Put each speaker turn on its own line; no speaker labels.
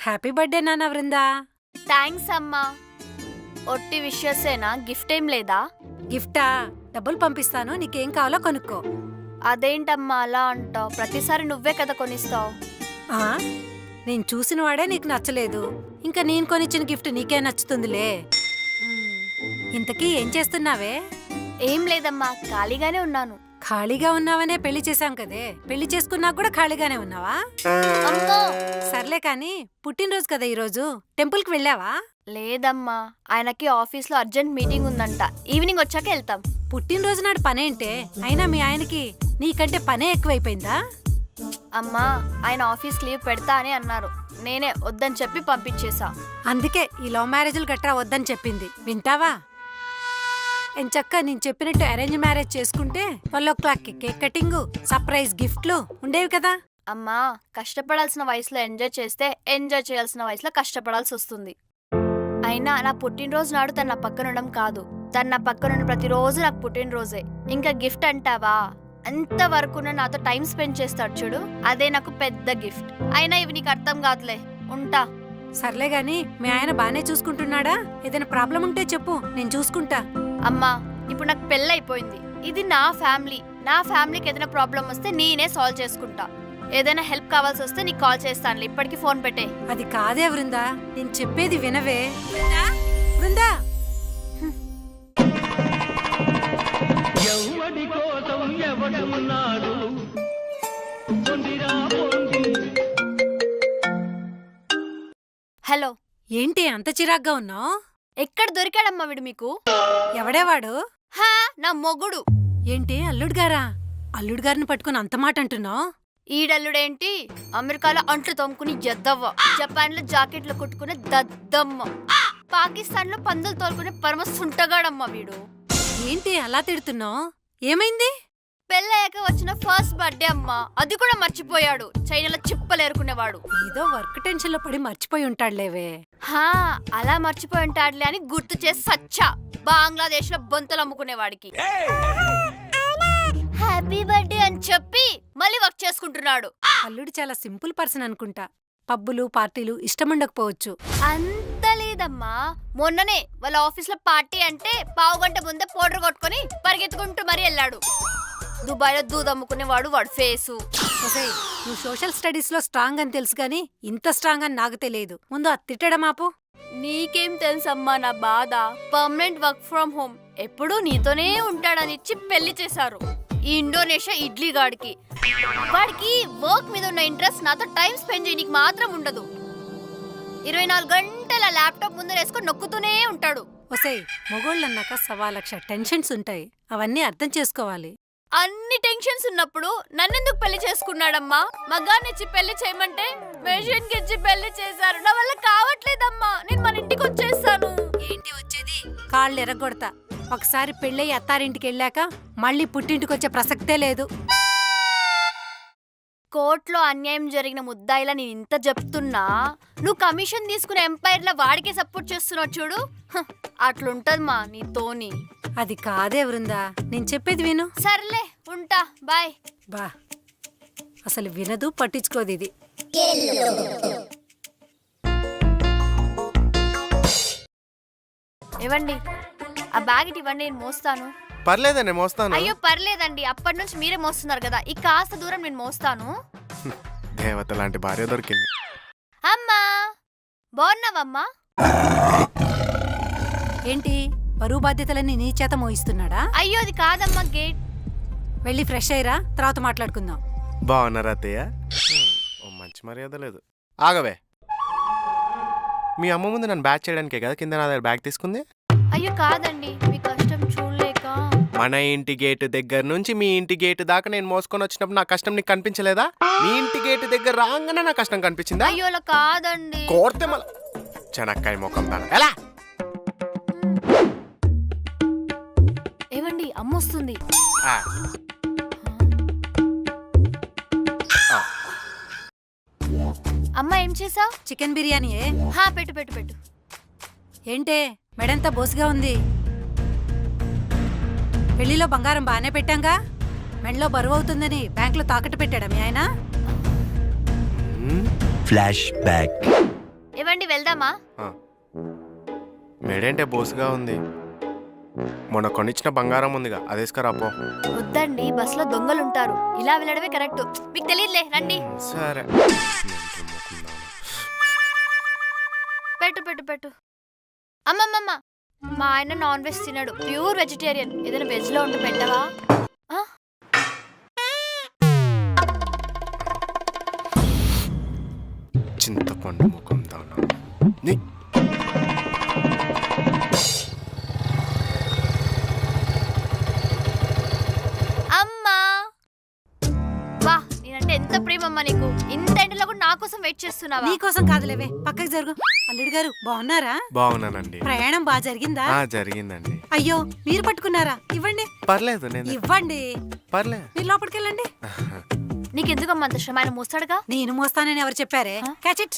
Happy birthday నాన్న Vrinda.
Thanks అమ్మా. ఒట్టి విషయసేనా, గిఫ్ట్ ఏం లేదా?
గిఫ్టా? డబ్బులు పంపిస్తాను, నీకేం కావాలో కొనుక్కో.
అదేంటమ్మా అలా అంటావు? ప్రతిసారి నువ్వే కదా కొనిస్తావు.
ఆ? నేను చూసిన వాడే నీకు నచ్చలేదు, ఇంకా నేను కొనిచ్చిన గిఫ్ట్ నీకే నచ్చుతుందిలే. ఇంతకీ ఏం చేస్తున్నావే?
ఏం లేదమ్మా, ఖాళీగానే ఉన్నాను.
ఖాళీగా ఉన్నావనే పెళ్లి చేశాం కదే, పెళ్లి చేసుకున్నాక కూడా ఖాళీగానే ఉన్నావా?
అమ్మో
సర్లే కాని, పుట్టినరోజు కదా ఈరోజు, టెంపుల్కి వెళ్ళావా?
లేదమ్మా, ఆయనకి ఆఫీస్లో అర్జెంట్ మీటింగ్ ఉందంట. ఈవినింగ్ వచ్చాక వెళ్తాం.
పుట్టినరోజు నాడు పనేంటే? అయినా మీ ఆయనకి నీకంటే పనే ఎక్కువైపోయిందా?
అమ్మా, ఆయన ఆఫీస్ లీవ్ పెడతా అని అన్నారు. నేనే వద్దని చెప్పి పంపించేశా.
అందుకే ఈ లవ్ మ్యారేజ్లు గట్రా వద్దని చెప్పింది. వింటావా? ఎంచక్క నేను చెప్పినట్టు అరేంజ్ మ్యారేజ్ చేసుకుంటే 12 o'clockకి కేక్ కటింగ్, సర్ప్రైజ్ గిఫ్ట్లు ఉండేవి కదా.
అమ్మా, కష్టపడాల్సిన వయసులో ఎంజాయ్ చేస్తే ఎంజాయ్ చేయాల్సిన వయసులో కష్టపడాల్సి వస్తుంది. అయినా నా పుట్టినరోజు నాడు తన నా పక్కన ఉండడం కాదు, తన నా పక్కన ప్రతిరోజు నాకు పుట్టినరోజే. ఇంకా గిఫ్ట్ అంటావా? అంతవరకు నాతో టైం స్పెండ్ చేస్తాడు చూడు, అదే నాకు పెద్ద గిఫ్ట్. అయినా ఇవి నీకు అర్థం కాదులే, ఉంటా.
సర్లే గాని, మీ ఆయన బానే చూసుకుంటున్నాడా? ఏదైనా ప్రాబ్లం ఉంటే చెప్పు, నేను చూసుకుంటా.
అమ్మా, ఇప్పుడు నాకు పెళ్ళైపోయింది. ఇది నా ఫ్యామిలీ. నా ఫ్యామిలీకి ఏదైనా ప్రాబ్లం వస్తే నేనే సాల్వ్ చేసుకుంటా. ఏదైనా హెల్ప్ కావాల్సి వస్తే నీకు కాల్ చేస్తానులే. ఇప్పటికి ఫోన్ పెట్టే.
అది కాదే వృందా, నేను చెప్పేది వినవే. వృందా,
హలో.
ఏంటి అంత చిరాగ్గా ఉన్నావు?
ఎక్కడ దొరికాడమ్మా వీడు మీకు?
ఎవడేవాడు?
హా, నా మొగుడు.
ఏంటి అల్లుడు గారా? అల్లుడు గారిని పట్టుకుని అంత మాట అంటున్నావు?
ఈడల్లుడేంటి, అమెరికాలో అంట్లు తోముకుని ఎద్దవ్వ, జపాన్ లో జాకెట్లు కుట్టుకునే దద్దమ్మ, పాకిస్తాన్ లో పందులు తోలుకునే పరమ సుంటగాడమ్మ వీడు.
ఏంటి అలా తిడుతున్నావు? ఏమైంది?
పెళ్ళయ్యాక వచ్చిన ఫస్ట్ బర్త్డే అమ్మా, అది కూడా మర్చిపోయాడు. చైనాలో చిప్పలేరుకునేవాడు.
ఏదో వర్క్ టెన్షన్ లో పడి మర్చిపోయి ఉంటాడులేవే.
హా, అలా మర్చిపోయి ఉంటాడులే అని గుర్తు చేసి సచ్చా. బంగ్లాదేశ్ లో బొంతలు అమ్ముకునేవాడికి హ్యాపీ బర్త్డే అని చెప్పి మళ్ళీ వర్క్ చేసుకుంటున్నాడు.
అల్లుడు చాలా సింపుల్ పర్సన్ అనుకుంటా. పబ్బులు పార్టీలు ఇష్టముండకపోవచ్చు.
అంత లేదమ్మా, మొన్ననే వాళ్ళ ఆఫీస్ లో పార్టీ అంటే పావుగంట ముందే పౌడర్ కొట్టుకుని పరిగెత్తుకుంటూ మరీ వెళ్ళాడు. దుబాయ్ లో దూద్ అమ్ముకునేవాడు వాడు ఫేసు.
నువ్వు సోషల్ స్టడీస్ లో స్ట్రాంగ్ అని తెలుసు గాని ఇంత స్ట్రాంగ్ అని నాకు తెలియదు. ముందు అది తిట్టడం ఆపు.
నీకేం తెలుసమ్మా నా బాధ? పర్మనెంట్ వర్క్ ఫ్రమ్ హోమ్, ఎప్పుడూ నీతోనే ఉంటాడని ఇచ్చి పెళ్లి చేశారు. ఈ ఇండోనేషియా ఇడ్లీ గాడికి, వాడికి వర్క్ మీద ఉన్న ఇంట్రెస్ట్ నాతో టైం స్పెండ్ చేయడానికి మాత్రం ఉండదు. 24 గంటల ల్యాప్టాప్ ముందు వేసుకొని నొక్కుతూనే ఉంటాడు.
ఒసేయ్, మొగోళ్ళన్నాక 1,00,000 టెన్షన్స్ ఉంటాయి, అవన్నీ అర్థం చేసుకోవాలి.
అన్ని టెన్షన్స్ ఉన్నప్పుడు నన్నెందుకు పెళ్లి చేసుకున్నాడమ్మా? మగాన్నిచ్చి పెళ్లి చేయమంటే మెషిన్ కి ఇచ్చి పెళ్లి చేశారు. నా వల్ల కావట్లేదమ్మా, నేను మన ఇంటికి వచ్చేస్తాను.
ఏంటి వచ్చేది? కాళ్ళు ఎరగొడతా. ఒకసారి పెళ్ళయి అత్తారింటికి వెళ్ళాక మళ్ళీ పుట్టింటికి వచ్చే ప్రసక్తే లేదు.
కోర్టులో అన్యాయం జరిగిన ముద్దాయిలా నేను ఇంత చెప్తున్నా, నువ్వు కమిషన్ తీసుకునే ఎంపైర్ లా వాడికే సపోర్ట్ చేస్తున్నావు చూడు. అట్లుంటదమ్మా నీతోని.
అది కాదే వృందా, నేను చెప్పేది విను.
సర్లే, ఉంటా, బాయ్.
బా, అసలు వినదు, పట్టించుకోదు ఇది.
ఇవ్వండి ఆ బ్యాగ్, ఇటు ఇవ్వండి, నేను మోస్తాను.
పర్లేదండి, మోస్తాను.
అయ్యో పర్లేదండి, అప్పటి నుంచి మీరే మోస్తున్నారు కదా, ఈ కాస్త దూరం నేను మోస్తాను.
దేవత లాంటి భార్య దొరికింది.
అమ్మా, బాగున్నావమ్మా?
ఏంటి బరువు బాధ్యతలన్నీ నీ చేత మోయిస్తున్నాడా?
అయ్యో అది కాదమ్మా, గేట్.
వెళ్ళి ఫ్రెష్ అయ్యిరా, తర్వాత మాట్లాడుకుందాం.
బాగున్నారా అత్తయ్య? ఓ మంచి మర్యాద లేదు. ఆగవే, మీ అమ్మ ముందు నన్ను బ్యాగ్ చేయడానికే కదా కింద నా దగ్గర బ్యాగ్ తీసుకుంది?
అయ్యో కాదండి, మీ కష్టం చూడలేక.
మన ఇంటి గేటు దగ్గర నుంచి మీ ఇంటి గేటు దాకా నేను మోసుకొని వచ్చినప్పుడు నా కష్టం నీకు కనిపించలేదా? మీ ఇంటి గేటు దగ్గర రాగానే నా కష్టం కనిపించిందా?
అయ్యో అలా కాదండి.
కోర్తే మళ్ళా చెనక్కాయ ముఖం దాన ఎలా?
ఏమండి, అమ్మ వస్తుంది. అమ్మ ఏం చేసావు?
చికెన్ బిర్యానీయే.
హా, పెట్టు పెట్టు పెట్టు.
ఏంటే మెడంతా బోసుగా ఉంది? పెళ్లిలో బంగారం బానే పెట్టాంగా, మెడలో బరువు అవుతుందని బ్యాంకులో తాకట్టు పెట్టాడా మీ ఆయన?
Flash back.
వెళ్దామా?
మేడేంటే బోసుగా ఉంది. మొన్న కొనిచ్చిన బంగారం ఉందిగా అదేసుకురా పో.
వద్దండి, బస్సులో దొంగలుంటారు. ఇలా వెళ్ళడమే కరెక్ట్. మీకు తెలియదులే, రండి.
సరే.
పెట్టు పెట్టు పెట్టు. అమ్మమ్మమ్మ, మా ఆయన నాన్ వెజ్ తినడు, ప్యూర్ వెజిటేరియన్. ఏదైనా వెజ్ లో ఉంటే పెట్టవా? ఆ?
చింతపండు ముఖం దానా నీ
అమ్మా, వా, నేనంటే ఎంత ప్రేమమ్మా నీకు. ఇంత ఎండలో కూడా నా కోసం వెయిట్ చేస్తున్నావా?
నీకోసం కాదులేవే, పక్కకి జరుగు. అల్లుడు గారు బాగున్నారా?
బాగున్నానండి.
ప్రయాణం బాగా జరిగిందా?
జరిగిందండి.
అయ్యో, మీరు పట్టుకున్నారా? ఇవ్వండి.
పర్లేదు, నేను
ఇవ్వండి.
పర్లేదు.
మీరు లోపలికి వెళ్ళండి.
నీకెందుకమ్మా అంత శ్రమ? ఆయన మోస్తాడుగా.
నేను మోస్తానని ఎవరు చెప్పారే? Catch it.